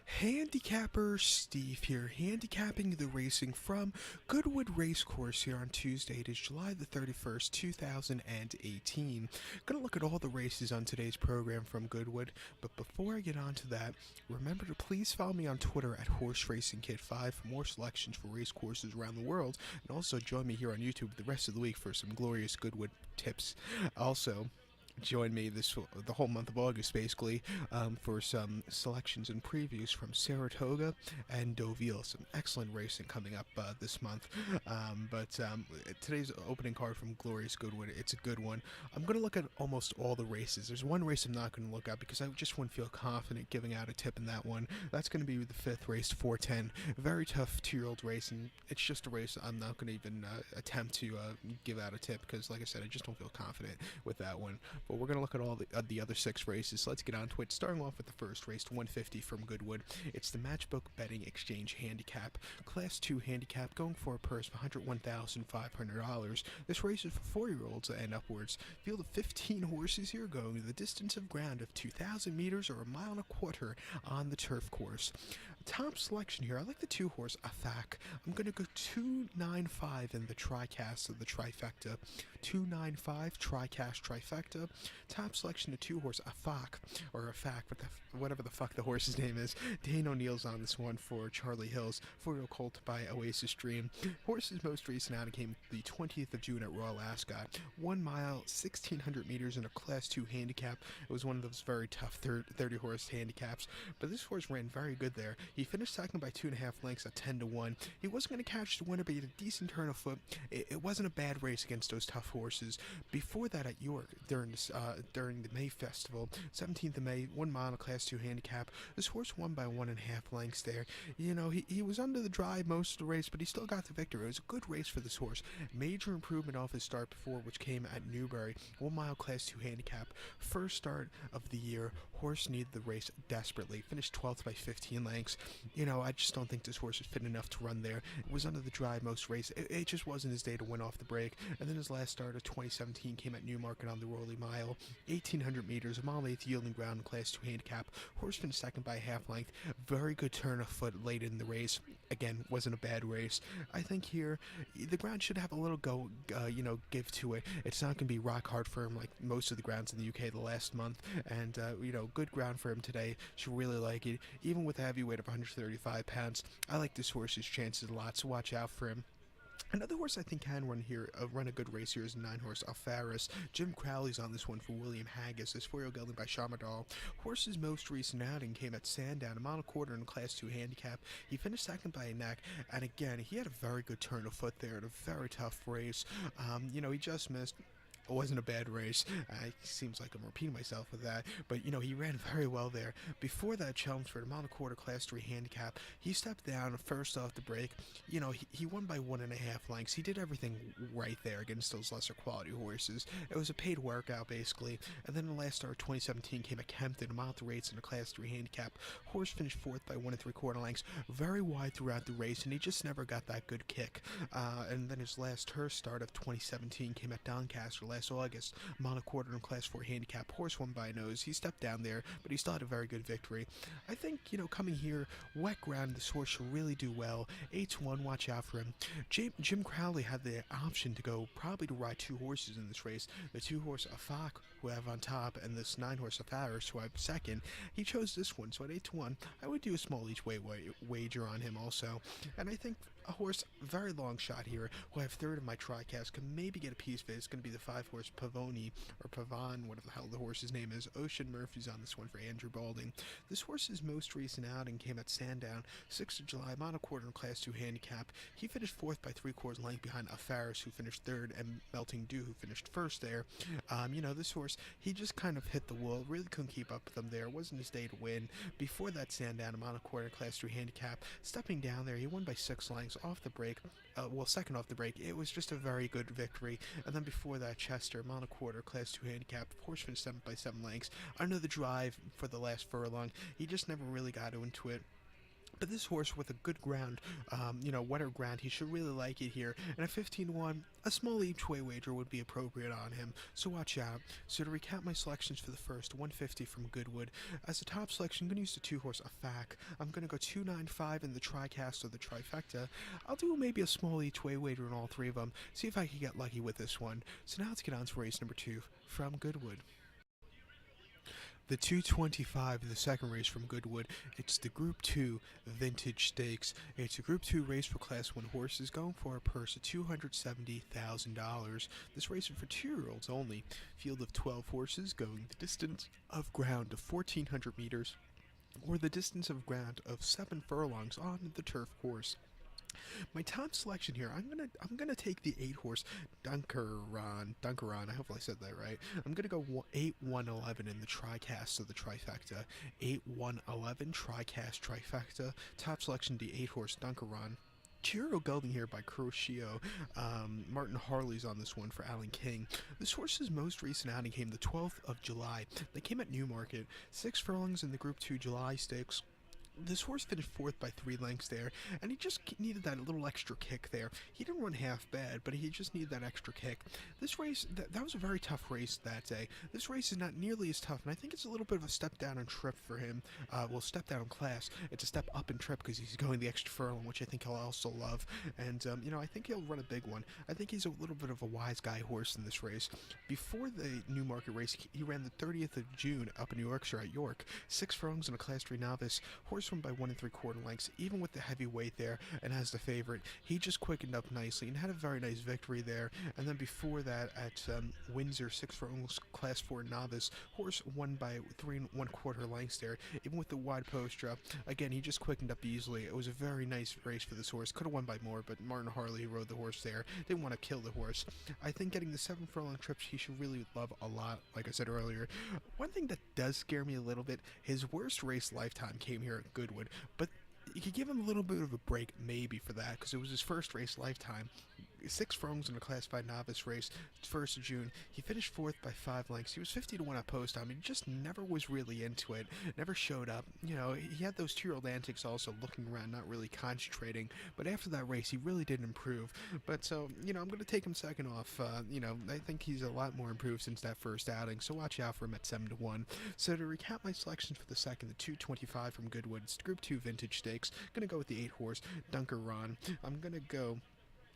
Handicapper Steve here, handicapping the racing from Goodwood Racecourse here on Tuesday. It is July the 31st, 2018. Gonna look at all the races on today's program from Goodwood, but before I get on to that, remember to please follow me on Twitter at HorseRacingKid5 for more selections for race courses around the world, and also join me here on YouTube the rest of the week for some glorious Goodwood tips. Also, join me the whole month of August, basically, for some selections and previews from Saratoga and Deauville. Some excellent racing coming up this month. But today's opening card from Glorious Goodwood, it's a good one. I'm going to look at almost all the races. There's one race I'm not going to look at because I just wouldn't feel confident giving out a tip in that one. That's going to be the fifth race, 410. Very tough 2-year-old race, and it's just a race I'm not going to even attempt to give out a tip because, like I said, I just don't feel confident with that one. But we're going to look at all the other 6 races, so let's get on to it. Starting off with the first race, 150 from Goodwood. It's the Matchbook Betting Exchange Handicap. Class 2 handicap, going for a purse of $101,500. This race is for 4-year-olds and upwards. Field of 15 horses here, going the distance of ground of 2,000 meters or 1.25 miles on the turf course. Top selection here, I like the 2-horse Afak. I'm going to go 295 in the TriCast of the trifecta. 295 TriCast trifecta. Top selection, the 2-horse Afak, or Afak, whatever the fuck the horse's name is. Dane O'Neill's on this one for Charlie Hills, 4-year-old colt by Oasis Dream. Horse's most recent outing came the 20th of June at Royal Ascot. 1 mile, 1,600 meters in a Class 2 handicap. It was one of those very tough 30-horse handicaps, but this horse ran very good there. He finished second by 2.5 lengths at 10-1. He wasn't going to catch the winner, but he had a decent turn of foot. It wasn't a bad race against those tough horses. Before that at York, during the May Festival, 17th of May, 1 mile Class 2 handicap. This horse won by 1.5 lengths there. You know, he was under the drive most of the race, but he still got the victory. It was a good race for this horse. Major improvement off his start before, which came at Newbury. 1 mile Class 2 handicap. First start of the year. Horse needed the race desperately. Finished 12th by 15 lengths. You know, I just don't think this horse is fit enough to run there. It was under the drive most race. It just wasn't his day to win off the break. And then his last start of 2017 came at Newmarket on the Rolly Mile. 1,800 meters, 1 mile 8th yielding ground in Class 2 handicap. Horse finished second by a half length. Very good turn of foot late in the race. Again, wasn't a bad race. I think here the ground should have a little give to it. It's not going to be rock hard for him like most of the grounds in the UK the last month. And good ground for him today. Should really like it. Even with a heavyweight of 135 pounds, I like this horse's chances a lot. So watch out for him. Another horse I think can run a good race here is a 9-horse Alfaris. Jim Crowley's on this one for William Haggis. This 4-year-old gelding by Shamadal. Horse's most recent outing came at Sandown, 1.25 miles in Class 2 handicap. He finished second by a neck, and again, he had a very good turn of foot there in a very tough race. He just missed. It wasn't a bad race. It seems like I'm repeating myself with that, but he ran very well there. Before that, Chelmsford, 1.25 miles Class 3 handicap. He stepped down first off the break. He won by 1.5 lengths. He did everything right there against those lesser quality horses. It was a paid workout basically. And then the last start of 2017 came at Kempton, 1 mile rates in a Class 3 handicap. Horse finished fourth by 1 3/4 lengths. Very wide throughout the race, and he just never got that good kick. And then his last start of 2017 came at Doncaster last August. 1.25 miles in Class 4 handicap. Horse won by a nose. He stepped down there, but he still had a very good victory. I think, coming here, wet ground, this horse should really do well. 8-1, watch out for him. Jim Crowley had the option to ride 2 horses in this race. The 2-horse Afak, who I have on top, and this 9-horse Afaris, who I have second. He chose this one, so at 8-1, I would do a small each way wager on him also. And I think a horse, very long shot here, who I have third in my TriCast, can maybe get a piece of it. It's going to be the 5-horse Pavoni, or Pavan, whatever the hell the horse's name is. Ocean Murphy's on this one for Andrew Balding. This horse's most recent outing came at Sandown, 6th of July, 1.25 miles in Class 2 handicap. He finished fourth by 3/4 length behind Afaris, who finished third, and Melting Dew, who finished first there. This horse, he just kind of hit the wall, really couldn't keep up with them there. It wasn't his day to win. Before that Sandown, 1.25 miles Class 3 handicap, stepping down there, he won by 6 lengths off the break. Second off the break. It was just a very good victory. And then before that, Chester, 1.25 miles Class 2 handicap. Horse finished 7 by 7 lengths. Under the drive for the last furlong. He just never really got into it. But this horse with a good ground, wetter ground, he should really like it here. And at 15-1, a small each way wager would be appropriate on him, so watch out. So to recap my selections for the first, 150 from Goodwood. As a top selection, I'm going to use the two horse Afac. I'm going to go 295 in the tricast or the trifecta. I'll do maybe a small each way wager in all three of them, see if I can get lucky with this one. So now let's get on to race number 2 from Goodwood. The 225, the second race from Goodwood, it's the Group 2 Vintage Stakes. It's a Group 2 race for Class 1 horses going for a purse of $270,000. This race is for 2-year-olds only. Field of 12 horses going the distance of ground of 1,400 meters or the distance of ground of 7 furlongs on the turf course. My top selection here, I'm gonna take the 8 horse Dunkeron. I hope I said that right. I'm gonna go 8-1-11 in the tricast of the trifecta. 8-1-11 tricast trifecta. Top selection, the 8 horse Dunkeron. Chiro gelding here by Crocchio. Martin Harley's on this one for Alan King. This horse's most recent outing came the 12th of July. They came at Newmarket. 6 furlongs in the Group 2 July Stakes. This horse finished 4th by 3 lengths there, and he just needed that little extra kick there. He didn't run half bad, but he just needed that extra kick. This race, that was a very tough race that day. This race is not nearly as tough, and I think it's a little bit of a step down in trip for him. Step down in class. It's a step up in trip because he's going the extra furlong, which I think he'll also love. And, I think he'll run a big one. I think he's a little bit of a wise guy horse in this race. Before the Newmarket race, he ran the 30th of June up in New Yorkshire at York. 6 furlongs in a Class 3 novice. Horse won by 1 3/4 lengths, even with the heavy weight there, and as the favorite, he just quickened up nicely and had a very nice victory there. And then before that, at Windsor, 6 furlongs, Class 4 novice, horse won by 3 1/4 lengths there, even with the wide post drop. Again, he just quickened up easily. It was a very nice race for this horse. Could have won by more, but Martin Harley rode the horse there. Didn't want to kill the horse. I think getting the 7 furlong trips, he should really love a lot, like I said earlier. One thing that does scare me a little bit, his worst race lifetime came here at Goodwood. But you could give him a little bit of a break maybe for that because it was his first race lifetime. 6 furlongs in a Class 5 novice race, 1st of June. He finished 4th by 5 lengths. He was 50-1 at post time. He just never was really into it, never showed up. He had those 2-year-old antics also, looking around, not really concentrating. But after that race, he really did improve. But so, I'm going to take him second off. I think he's a lot more improved since that first outing, so watch out for him at 7-1. So to recap my selections for the second, the 225 from Goodwood, it's Group 2 Vintage Stakes. Going to go with the 8-horse Dunkeron. I'm going to go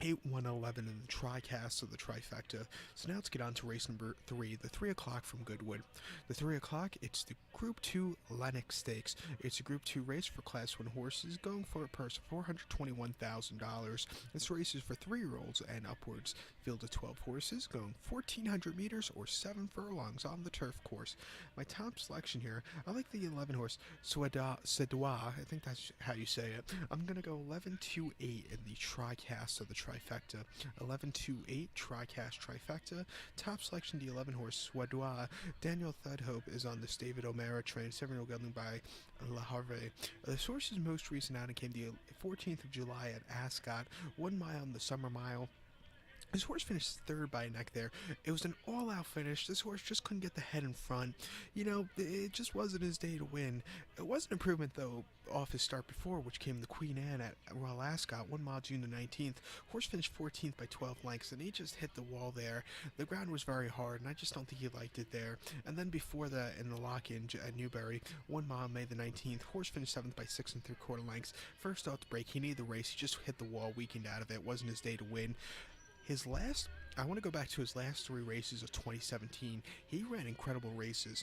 8-1-11 in the tricast of the trifecta. So now let's get on to race number 3, the 3 o'clock from Goodwood. The 3 o'clock, it's the Group 2 Lennox Stakes. It's a Group 2 race for Class 1 horses going for a purse of $421,000. This race is for 3-year-olds and upwards. Field of 12 horses going 1,400 meters or 7 furlongs on the turf course. My top selection here, I like the 11-horse Sedois. I think that's how you say it. I'm going to go 11-2-8 in the tricast of the trifecta. 11-2-8 tricast trifecta. Top selection, the 11-horse Swadois. Daniel Thudhope is on this David O'Mara train, 7-year-old gelding by La Harvey. The horse's most recent outing came the 14th of July at Ascot, 1 mile in the summer mile. This horse finished 3rd by a neck there. It was an all-out finish. This horse just couldn't get the head in front. It just wasn't his day to win. It was an improvement, though, off his start before, which came the Queen Anne at Royal Ascot, 1 mile, June the 19th. Horse finished 14th by 12 lengths, and he just hit the wall there. The ground was very hard, and I just don't think he liked it there. And then before that, in the lock-in at Newbury, 1 mile, May the 19th, horse finished 7th by 6 3/4 lengths. First off the break, he needed the race. He just hit the wall, weakened out of it. It wasn't his day to win. I want to go back to his last 3 races of 2017. He ran incredible races.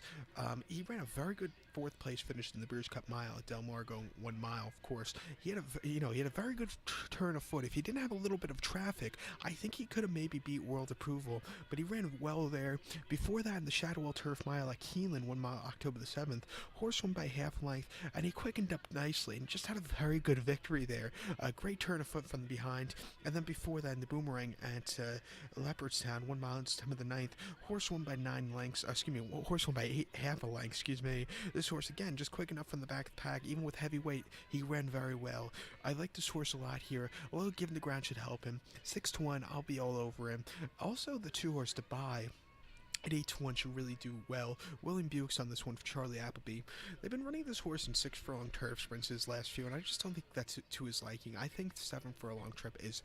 He ran a very good 4th place finish in the Breeders' Cup Mile at Del Mar, going 1 mile. Of course, he had a very good turn of foot. If he didn't have a little bit of traffic, I think he could have maybe beat World Approval. But he ran well there. Before that, in the Shadowell Turf Mile at Keeneland, 1 mile, October the 7th, horse won by half length, and he quickened up nicely and just had a very good victory there. A great turn of foot from behind. And then before that, in the Boomerang at Leopardstown, 1 mile in September the 9th, horse won by 9 lengths, horse won by half a length, This horse, again, just quick enough from the back of the pack, even with heavy weight, he ran very well. I like this horse a lot here, although given the ground should help him. 6-1, I'll be all over him. Also, the 2-horse to buy. At 8-1 should really do well. William Buick's on this one for Charlie Appleby. They've been running this horse in 6 furlong turf sprints his last few, and I just don't think that's to his liking. I think the 7 furlong trip is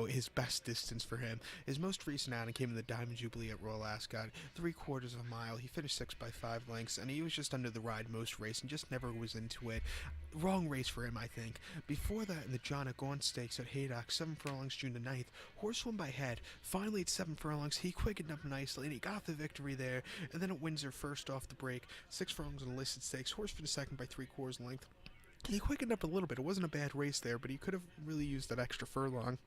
his best distance for him. His most recent outing came in the Diamond Jubilee at Royal Ascot, 3/4 of a mile. He finished 6 by 5 lengths, and he was just under the ride most race and just never was into it. Wrong race for him, I think. Before that, in the John of Gaunt Stakes at Haydock, 7 furlongs, June the 9th, horse won by head. Finally, at 7 furlongs, he quickened up nicely, and he got the victory there. And then at Windsor, first off the break, 6 furlongs in the listed stakes, horse finished second by 3/4 length. He quickened up a little bit. It wasn't a bad race there, but he could have really used that extra furlong.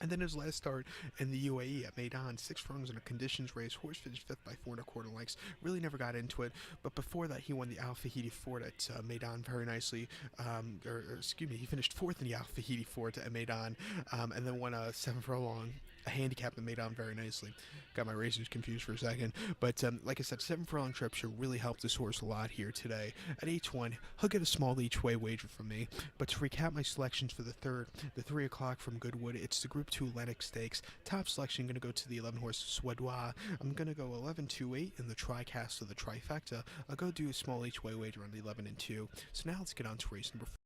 And then his last start in the UAE at Meydan, 6 furlongs in a conditions race. Horse finished fifth by 4 1/4 lengths. Really never got into it. But before that, he won the Al Fahidi Ford at Meydan very nicely. Excuse me, he finished fourth in the Al Fahidi Ford at Meydan, and then won a 7 furlong. A handicap that made on very nicely. Got my races confused for a second. But like I said, 7 furlong trip should really help this horse a lot here today. At H1, he'll get a small each way wager from me. But to recap my selections for the 3 o'clock from Goodwood, it's the Group 2 Lennox Stakes. Top selection, going to go to the 11 horse Swadois. I'm going to go 11, 2, 8 in the tricasta, the trifecta. I'll go do a small each way wager on the 11 and 2. So now let's get on to race number 4.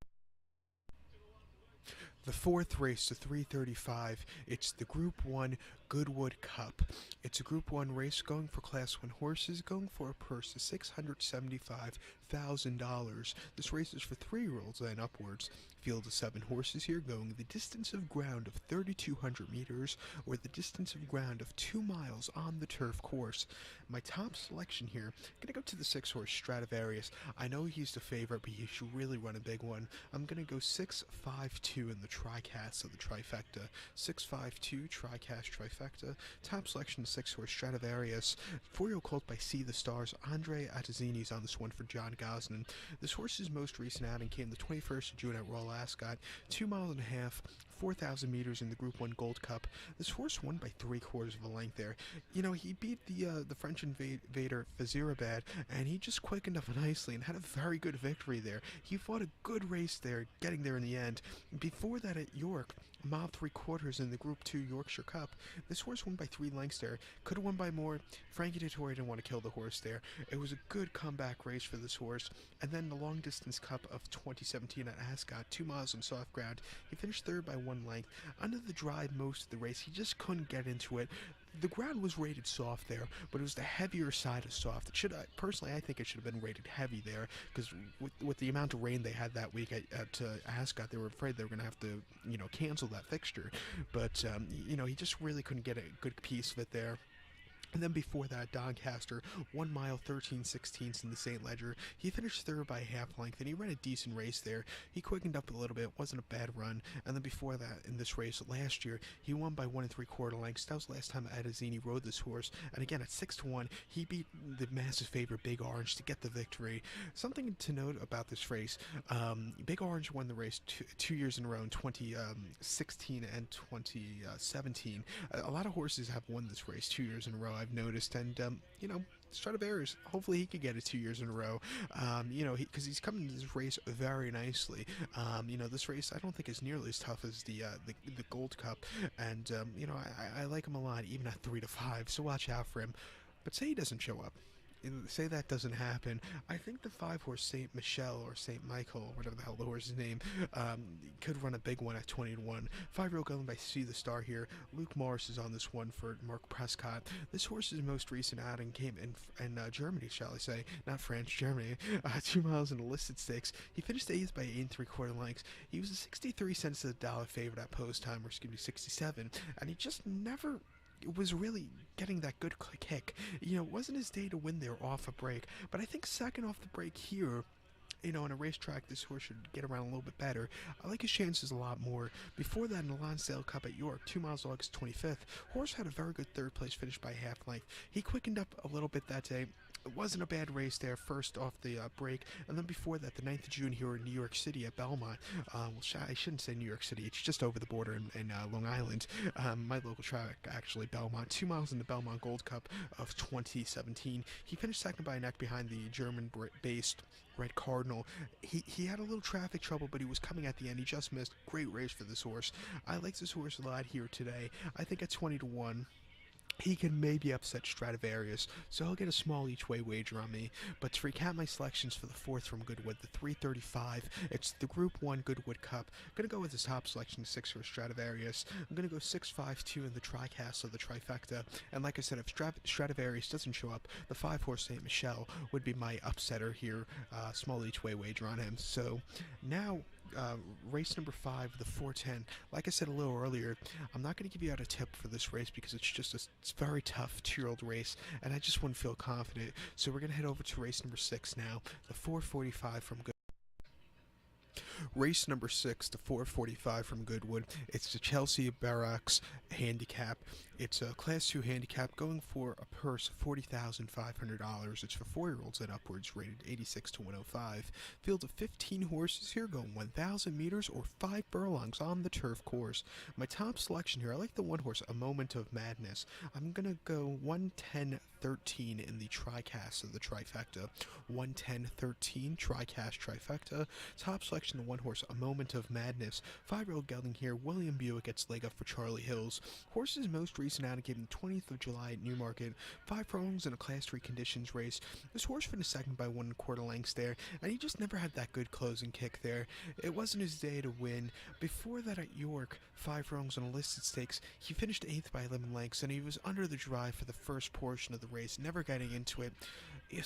The fourth race, the 335, it's the Group 1 Goodwood Cup. It's a Group 1 race going for Class 1 horses, going for a purse of $675,000. This race is for 3-year-olds and upwards. Field of 7 horses here going the distance of ground of 3,200 meters or the distance of ground of 2 miles on the turf course. My top selection here, going to go to the 6-horse Stradivarius. I know he's the favorite, but he should really run a big one. I'm going to go 6-5-2 in the tricast of the trifecta. 6-5-2 tricast trifecta. Top selection, 6-horse Stradivarius. 4-year-old colt by See the Stars. Andre Atazzini's on this one for John Gosden. This horse's most recent outing came the 21st of June at Royal Ascot. 2.5 miles, 4,000 meters in the Group 1 Gold Cup. This horse won by 3/4 of a length there. He beat the French invader Fazirabad, and he just quickened up nicely and had a very good victory there. He fought a good race there, getting there in the end. Before that at York, 1.75 miles in the Group 2 Yorkshire Cup. This horse won by 3 lengths there. Could have won by more. Frankie Dettori didn't want to kill the horse there. It was a good comeback race for this horse. And then the Long Distance Cup of 2017 at Ascot, 2 miles on soft ground. He finished third by 1 length. Under the drive most of the race, he just couldn't get into it. The ground was rated soft there, but it was the heavier side of soft. Personally, I think it should have been rated heavy there, because with the amount of rain they had that week at Ascot, they were afraid they were going to have to, cancel that fixture. But, he just really couldn't get a good piece of it there. And then before that, Doncaster, 1 mile, 13/16 in the St. Leger. He finished third by half length, and he ran a decent race there. He quickened up a little bit, wasn't a bad run. And then before that, in this race last year, he won by 1 3/4 lengths. That was the last time Atazzini rode this horse. And again, at 6-1, he beat the massive favorite Big Orange to get the victory. Something to note about this race, Big Orange won the race two years in a row in 2016 and 2017. A lot of horses have won this race 2 years in a row, I've noticed, and Stradivarius, hopefully he could get it 2 years in a row, because he's coming to this race very nicely. This race I don't think is nearly as tough as the Gold Cup, and I like him a lot, even at 3-5, so watch out for him. But say he doesn't show up. Say that doesn't happen. I think the 5-horse St. Michel or St. Michael, whatever the hell the horse's name, could run a big one at 20-1. 5-year-old going by See the Star here. Luke Morris is on this one for Mark Prescott. This horse's most recent outing came in Germany, shall I say, not France, Germany. 2 miles in the listed stakes. He finished 8th by 8 3/4 lengths. He was a 63 cents to the dollar favorite at post time, or excuse me, 67, and he just never was really getting that good kick. It wasn't his day to win there off a break, but I think second off the break here, on a racetrack, this horse should get around a little bit better. I like his chances a lot more. Before that, in the Lonsdale Cup at York, 2 miles August 25th, horse had a very good third place finish by half length. He quickened up a little bit that day. It wasn't a bad race there, first off the break. And then before that, the 9th of June here in New York City at Belmont. I shouldn't say New York City. It's just over the border in Long Island. My local track, actually, Belmont. 2 miles in the Belmont Gold Cup of 2017. He finished second by a neck behind the German-based Red Cardinal. He had a little traffic trouble, but he was coming at the end. He just missed. Great race for this horse. I like this horse a lot here today. I think at 20-1. he can maybe upset Stradivarius, so he'll get a small each way wager on me. But to recap my selections for the fourth from Goodwood, the 335, it's the Group 1 Goodwood Cup. I'm going to go with his top selection, 6 for Stradivarius. I'm going to go 6-5-2 in the TriCast of the trifecta. And like I said, if Stradivarius doesn't show up, the 5 horse St. Michel would be my upsetter here, small each way wager on him. So now race number 5, the 410. Like I said a little earlier, I'm not going to give you out a tip for this race because it's very tough 2-year-old race, and I just wouldn't feel confident. So we're going to head over to race number 6 now, the 445 from Good. Race number 6, the 445 from Goodwood. It's the Chelsea Barracks handicap. It's a Class 2 handicap going for a purse of $40,500. It's for 4-year-olds and upwards, rated 86 to 105. Field of 15 horses here going 1,000 meters or 5 furlongs on the turf course. My top selection here, I like the one horse, A Moment of Madness. I'm going to go 110-13 in the TriCast of the trifecta. 110-13 TriCast trifecta. Top selection, the one horse, A Moment of Madness. 5-year-old gelding here, William Buick gets leg up for Charlie Hills. Horse's most recent outing given 20th of July at Newmarket. 5 furlongs in a Class 3 conditions race. This horse finished second by 1 1/4 lengths there, and he just never had that good closing kick there. It wasn't his day to win. Before that at York, 5 furlongs on a listed stakes, he finished 8th by 11 lengths, and he was under the drive for the first portion of the race, never getting into it.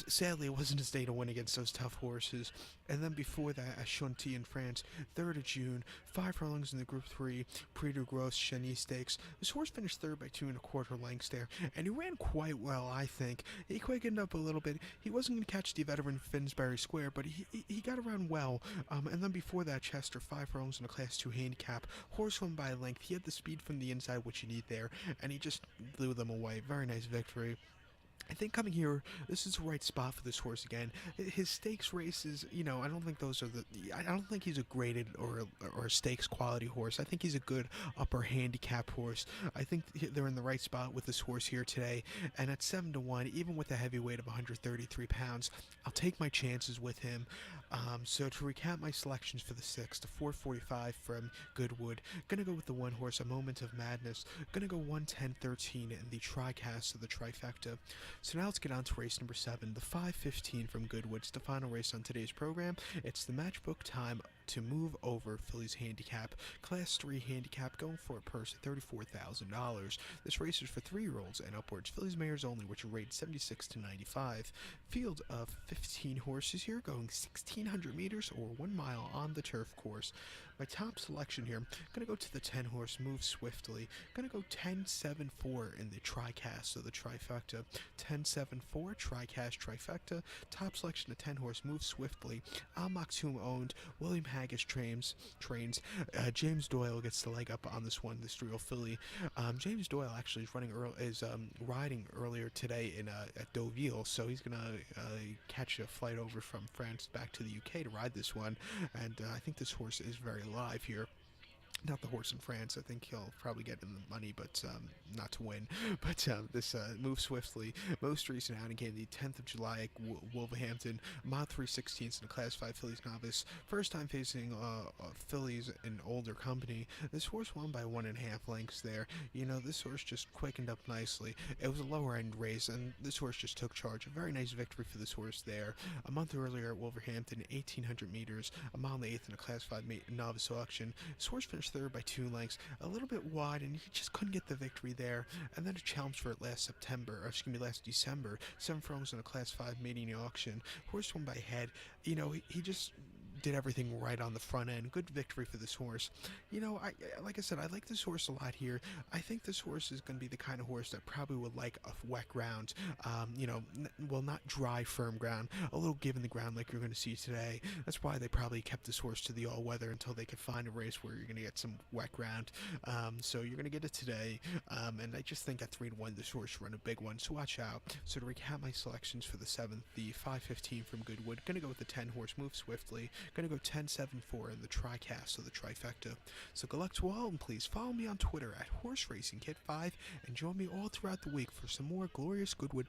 Sadly, it wasn't his day to win against those tough horses. And then before that, at Chantilly in France, 3rd of June, 5 furlongs in the Group 3 Prix de Gros Cheny Stakes. This horse finished 3rd by 2 1/4 lengths there, and he ran quite well, I think. He quickened up a little bit. He wasn't going to catch the veteran Finsbury Square, but he got around well. And then before that, Chester, 5 furlongs in a Class 2 handicap. Horse won by a length. He had the speed from the inside, which you need there, and he just blew them away. Very nice victory. I think coming here, this is the right spot for this horse again. His stakes races, I don't think those are I don't think he's a graded or a stakes quality horse. I think he's a good upper handicap horse. I think they're in the right spot with this horse here today. And at 7 to 1, even with a heavyweight of 133 pounds, I'll take my chances with him. So to recap my selections for the 6, the 445 from Goodwood, gonna go with the one horse, A Moment of Madness. Gonna go 110-13 in the TriCast of the trifecta. So now let's get on to race number 7, the 515 from Goodwood. It's the final race on today's program. It's the matchbook time to move over Phillies handicap. Class 3 handicap going for a purse of $34,000. This race is for 3-year-olds and upwards. Phillies mares only, which are rated 76 to 95. Field of 15 horses here going 1,600 meters or 1 mile on the turf course. My top selection here, I'm going to go to the 10 horse Move Swiftly. I'm going to go 10-7-4 in the TriCast of the trifecta. 10-7-4 TriCast trifecta. Top selection, the 10 horse Move Swiftly. Al Maktoum owned. William Haggis trains. James Doyle gets the leg up on this one, this 3-year-old filly. James Doyle actually is riding earlier today at Deauville, so he's going to catch a flight over from France back to the UK to ride this one, and I think this horse is very live here. Not the horse in France. I think he'll probably get in the money, but not to win. But this Move Swiftly, most recent outing came the 10th of July at Wolverhampton, mile 3/16 in the Class 5 Phillies novice. First time facing Phillies in older company. This horse won by 1.5 lengths there. This horse just quickened up nicely. It was a lower end race, and this horse just took charge. A very nice victory for this horse there. A month earlier at Wolverhampton, 1,800 meters, a mile and 1/8 in a Class 5 novice auction. This horse finished 3rd by 2 lengths, a little bit wide, and he just couldn't get the victory there. And then a challenge for it last December, 7 furlongs in a Class 5 maiden auction. Horse won by head. He just did everything right on the front end. Good victory for this horse. Like I said, I like this horse a lot here. I think this horse is going to be the kind of horse that probably would like a wet ground. Not dry, firm ground. A little give in the ground like you're going to see today. That's why they probably kept this horse to the all-weather until they could find a race where you're going to get some wet ground. So you're going to get it today. And I just think at 3 to 1, this horse should run a big one. So watch out. So to recap my selections for the 7th, the 515 from Goodwood. Going to go with the 10 horse Move Swiftly. Going to go 10-7-4 in the TriCast of the trifecta. So good luck to all, and please follow me on Twitter at HorseRacingKit5 and join me all throughout the week for some more glorious Goodwood